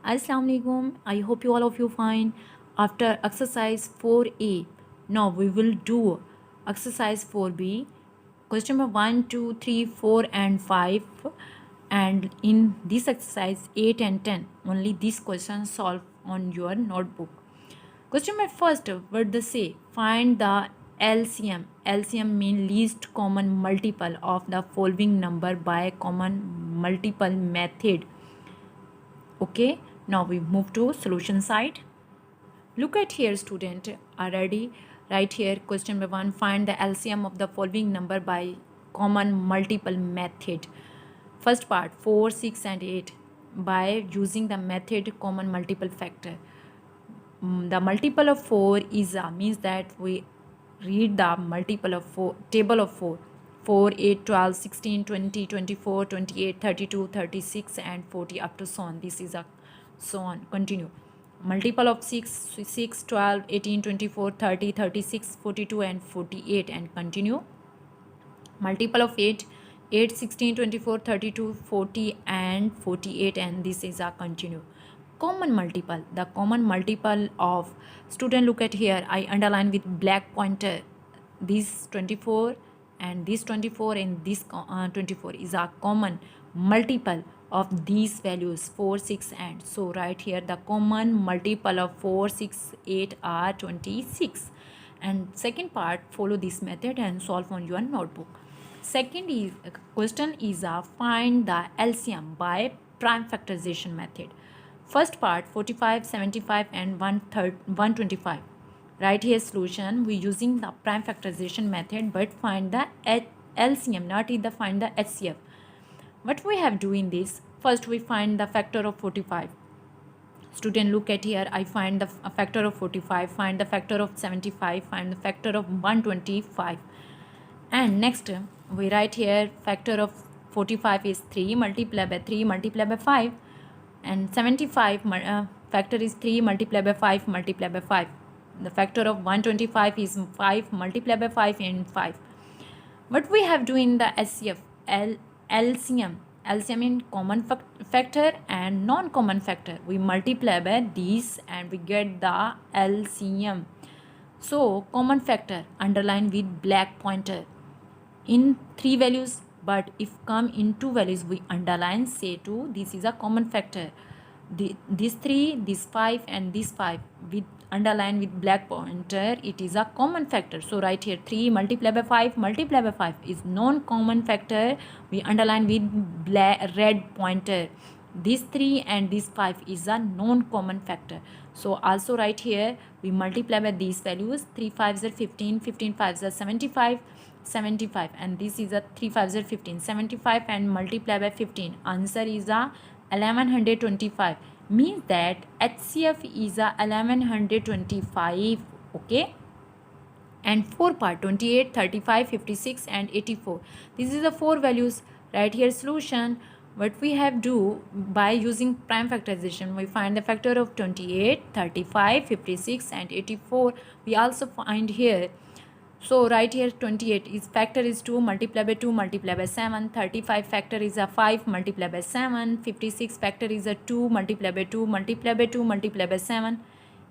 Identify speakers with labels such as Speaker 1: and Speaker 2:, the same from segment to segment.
Speaker 1: Assalamu alaikum. I hope you all of you fine. After exercise 4A, now we will do exercise 4B. Question number 1, 2, 3, 4, and 5. And in this exercise 8 and 10, only these questions solve on your notebook. Question number first, what they say? Find the LCM. LCM means least common multiple of the following number by common multiple method. Okay, now we move to solution side. Look at here, student, already right here. Question number 1, find the LCM of the following number by common multiple method. First part, 4, 6 and 8 by using the method common multiple factor. The multiple of 4 is means that we read the multiple of 4 table of 4. 4, 8, 12, 16, 20, 24, 28, 32, 36 and 40 up to so on. This is a so on. Continue. Multiple of 6, 12, 18, 24, 30, 36, 42 and 48 and continue. Multiple of 8, 8, 16, 24, 32, 40 and 48 and this is a continue. Common multiple, the common multiple of, student look at here, I underline with black pointer, this 24 and this 24 and this 24 is a common multiple of these values 4, 6 and so right here the common multiple of 4, 6, 8 are 26. And second part, follow this method and solve on your notebook. Second is question is find the LCM by prime factorization method. First part, 45, 75 and 125. Right here solution, we using the prime factorization method but find the LCM, not either find the HCF. What we have do in this, first we find the factor of 45. Student look at here, I find the factor of 45, find the factor of 75, find the factor of 125. And next we write here factor of 45 is 3 multiplied by 3 multiplied by 5 and 75 factor is 3 multiplied by 5 multiplied by 5. The factor of 125 is 5 multiplied by 5 and 5. What we have do in the SCF, LCM. LCM in common factor and non-common factor. We multiply by these and we get the LCM. So common factor underline with black pointer in 3 values, but if come in 2 values we underline say 2. This is a common factor. This 3, this 5 and this 5 with underline with black pointer, it is a common factor. So right here 3 multiplied by 5 multiplied by 5 is non-common factor, we underline with black red pointer. This 3 and this 5 is a non-common factor. So also right here we multiply by these values, 3 5s are 15, 15 5s are 75, 75 and this is a 3 5s are 15, 75 and multiply by 15, answer is a 1125, means that HCF is a 1125. Okay, and 4 part, 28, 35, 56 and 84, this is the 4 values. Right here solution, what we have do by using prime factorization, we find the factor of 28, 35, 56 and 84. We also find here, so right here 28 is factor is 2 multiplied by 2 multiplied by 7, 35 factor is a 5 multiplied by 7, 56 factor is a 2 multiplied by 2 multiplied by 2 multiplied by 7,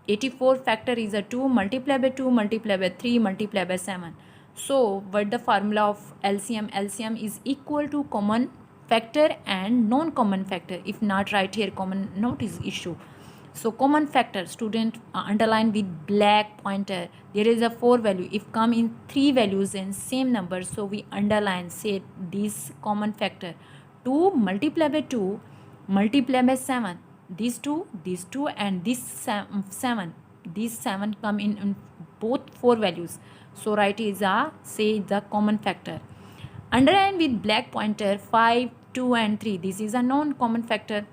Speaker 1: 84 factor is a 2 multiplied by 2 multiplied by 3 multiplied by 7. So what the formula of LCM? LCM is equal to common factor and non-common factor. If not, right here common note is issue. So common factor, student underline with black pointer. There is a 4 value. If come in 3 values and same number, so we underline say this common factor. 2 multiplied by 2 multiplied by 7. These two and this 7. These 7 come in both 4 values. So right is a say the common factor. Underline with black pointer 5, 2 and 3. This is a non-common factor.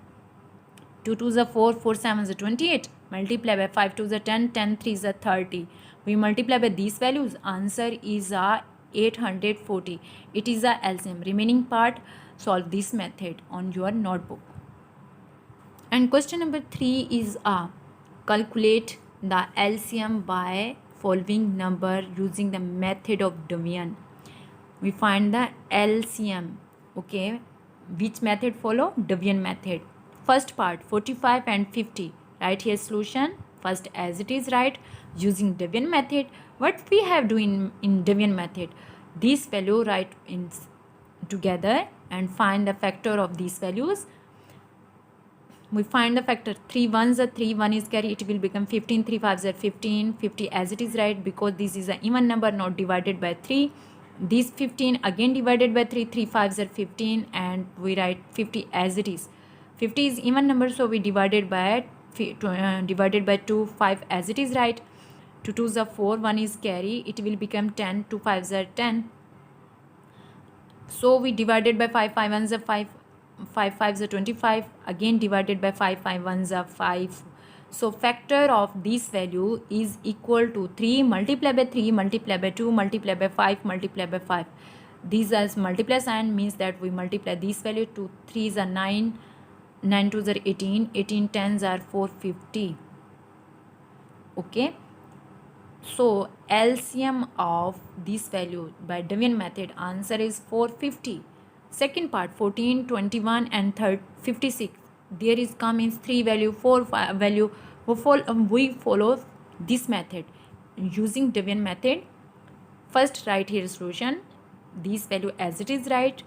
Speaker 1: 2 2s are 4, 4 7s are 28. Multiply by 5 2s are 10, 10 3s are 30. We multiply by these values. Answer is 840. It is a LCM. Remaining part, solve this method on your notebook. And question number 3 is calculate the LCM by following number using the method of division. We find the LCM. Okay, which method follow? Division method. First part 45 and 50. Write here solution. First as it is write using Devian method. What we have doing in Devian method? This value write in together and find the factor of these values. We find the factor 3 ones are 3, 1 is carry, it will become 15, 3 5s are 15, 50 as it is right because this is an even number not divided by 3. This 15 again divided by 3, 3 5s are 15 and we write 50 as it is. 50 is even number so we divided by 2, 5 as it is right. 2 2s are 4, 1 is carry, it will become 10, 2 5s are 10. So we divided by 5, 5 1s are 5. 5 5s are 25, again divided by 5, 5 1s are 5. So factor of this value is equal to 3 multiplied by 3 multiplied by 2 multiplied by 5 multiplied by 5. These as multiply sign means that we multiply this value. 2 3s are 9, 9 2s are 18, 18 10s are 450. Okay. So LCM of this value by Devian method answer is 450. Second part 14, 21 and 56. There is come in 3 value, 4 value. We follow this method using Devian method. First write here solution. This value as it is right.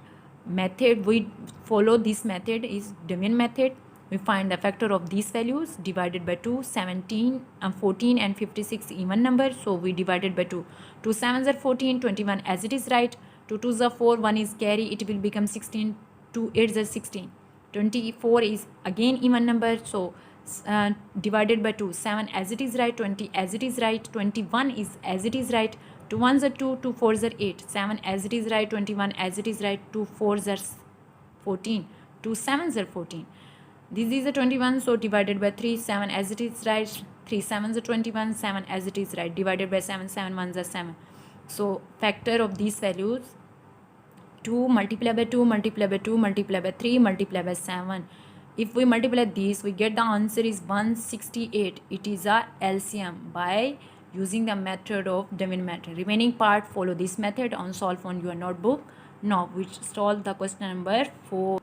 Speaker 1: Method we follow this method is Devian method. We find the factor of these values divided by 2, 17 and 14 and 56 even number. So we divided by 2. 2 7s are 14, 21 as it is right. 2 2s are 4, 1 is carry, it will become 16, 2 8s are 16. 24 is again even number, so divided by 2, 7 as it is right, 20 as it is right, 21 is as it is right, 2 1s are 2, 2 4s are 8, 7 as it is right, 21 as it is right, 2 4s are 14, 2 7s are 14. This is a 21, so divided by 3, 7 as it is right, 3 7s are 21, 7 as it is right, divided by 7, 7 1s are 7. So factor of these values 2 multiplied by 2 multiplied by 2 multiplied by 3 multiplied by 7. If we multiply these, we get the answer is 168. It is a LCM by using the method of Devian method. Remaining part follow this method on solve on your notebook. Now we solve the question number 4.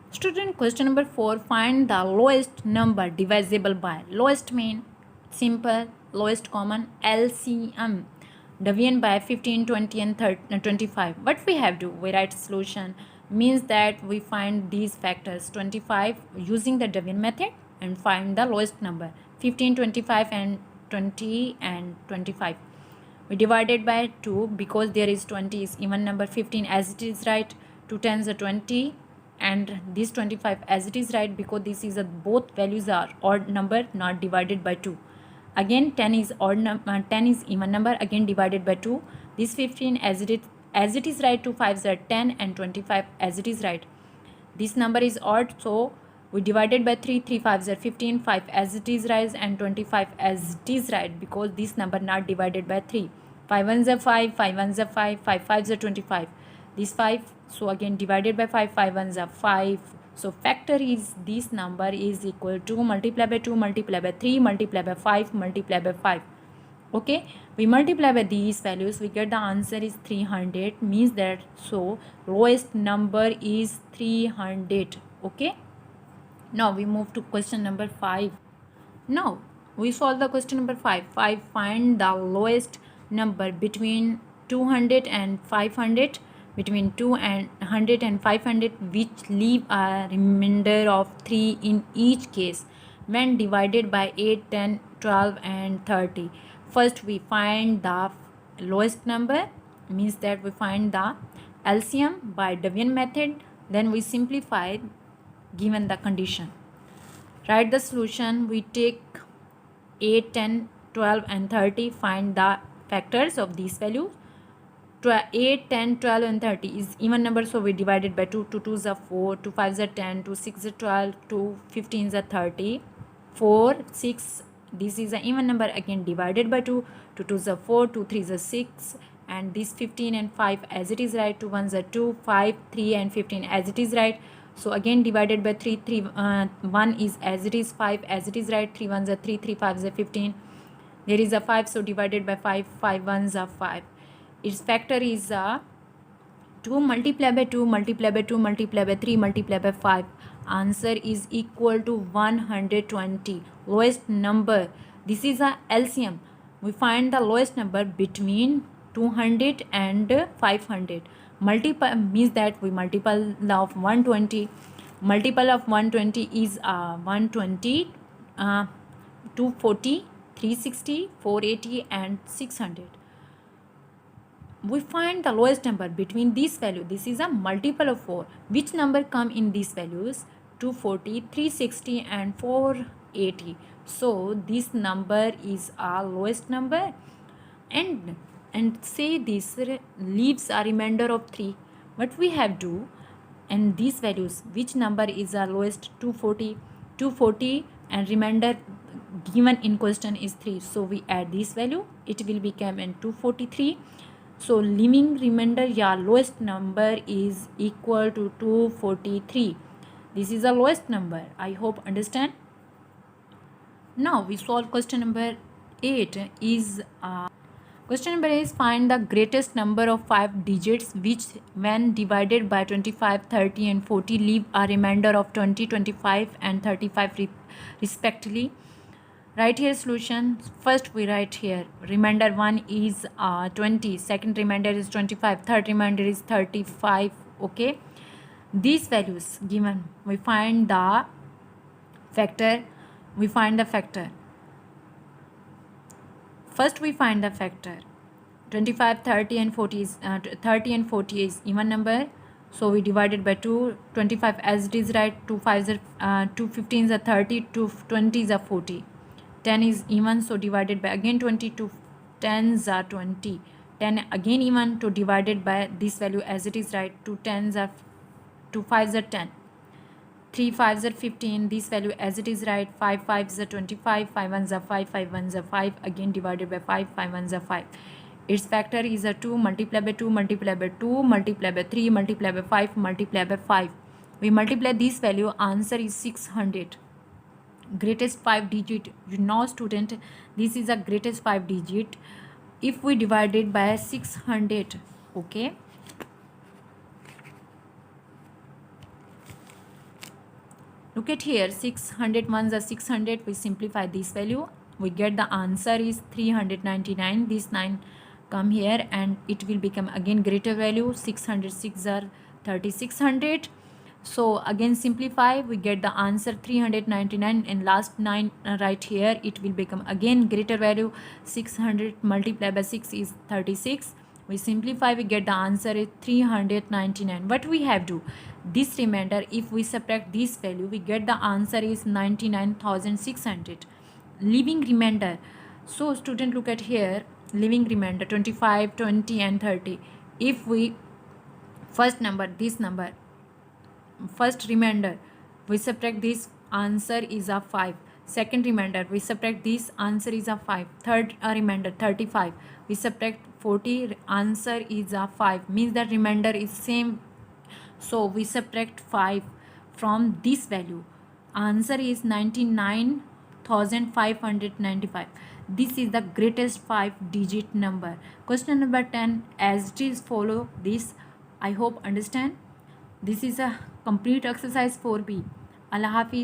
Speaker 1: Student, question number 4, find the lowest number divisible by. Lowest mean simple, lowest common, LCM. Devian by 15, 20 and 25. What we have to, we write solution means that we find these factors 25 using the Devian method and find the lowest number 15, 25 and 20 and 25. We divided by 2 because there is 20 is even number, 15 as it is right, 2 10s are 20 and this 25 as it is right because this is a both values are odd number not divided by 2. Again 10 is odd number, 10 is even number, again divided by 2. This 15 as it is right, 2 5s are 10 and 25 as it is right. This number is odd, so we divided by 3, 3 5s are 15, 5 as it is right and 25 as it is right because this number not divided by 3. 5 1s are 5, 5 1s are 5, 5 5s are 25. This 5, so again divided by 5, 5 1s are 5. So factor is this number is equal to multiply by 2 multiply by 3 multiply by 5 multiply by 5. Okay, we multiply by these values, we get the answer is 300, means that so lowest number is 300. Okay, now we move to question number 5. Now we solve the question number 5. Find the lowest number between 200 and 500, between 200 and 500, which leave a remainder of 3 in each case when divided by 8, 10, 12 and 30. First we find the lowest number, means that we find the LCM by Devian method, then we simplify given the condition. Write the solution, we take 8, 10, 12 and 30, find the factors of these values. 8, 10, 12 and 30 is even number, so we divided by 2. 2 2s are 4, 2 5s are 10, 2 6s are 12, 2 15s are 30, 4 6, this is an even number, again divided by 2. 2 2s are 4, 2 3s are 6 and this 15 and 5 as it is right, 2 1s are 2, 5 3 and 15 as it is right. So again divided by 3, 1 is as it is, 5 as it is right, 3 1s are 3, 3 5s are 15, there is a 5, so divided by 5, 5 1s are 5. Its factor is 2 multiplied by 2 multiplied by 2 multiplied by 3 multiplied by 5. answer is equal to 120. Lowest number. This is a LCM. We find the lowest number between 200 and 500. Multiple means that we multiple of 120. Multiple of 120 is 120, 240, 360, 480 and 600. We find the lowest number between these values. This is a multiple of 4. Which number come in these values? 240, 360 and 480. So this number is our lowest number, and say this leaves a remainder of 3. What we have to, and these values, which number is our lowest? 240 and remainder given in question is 3. So we add this value, it will become in 243. So leaving remainder, yeah, lowest number is equal to 243. This is the lowest number. I hope understand. Now we solve question number 8. Question number is find the greatest number of 5 digits which when divided by 25, 30 and 40 leave a remainder of 20, 25 and 35 respectively. Write here solution. First we write here remainder 1 is 20, second remainder is 25, third remainder is 35. Okay, these values given, we find the factor. First we find the factor. 25, 30 and 40 is 30 and 40 is even number, so we divided by 2. 25 as it is, right? 2 5s are 2 15s are 30, 2 20s are 40. 10 is even, so divided by again 20. 2 10s are 20. 10 again even, to divided by this value as it is, right? 2 10s are 2 5s are 10. 3 5s are 15, this value as it is, right? 5 5s are 25, 5 1s are 5, 5 1s are 5, again divided by 5, 5 1s are 5. Its factor is a 2 multiplied by 2 multiplied by 2 multiplied by 3 multiplied by 5 multiplied by 5. We multiply this value, answer is 600. Greatest 5 digit. You know student, this is a greatest 5 digit if we divide it by 600. Okay, look at here, 600 ones are 600. We simplify this value, we get the answer is 399. This 9 come here and it will become again greater value. 606 are 3600. So again simplify, we get the answer 399, and last 9 right here, it will become again greater value. 600 multiplied by 6 is 36. We simplify, we get the answer is 399. What we have to, this remainder, if we subtract this value, we get the answer is 99,600. Leaving remainder, so student look at here, leaving remainder 25, 20 and 30. If we first number, this number, first remainder, we subtract this, answer is a 5. Second remainder, we subtract this, answer is a 5. Third remainder 35, we subtract 40, answer is a 5, means that remainder is same. So we subtract 5 from this value, answer is 99,595. This is the greatest 5 digit number. Question number 10 as it is follow this. I hope understand. This is a complete exercise 4B. Allah Hafiz.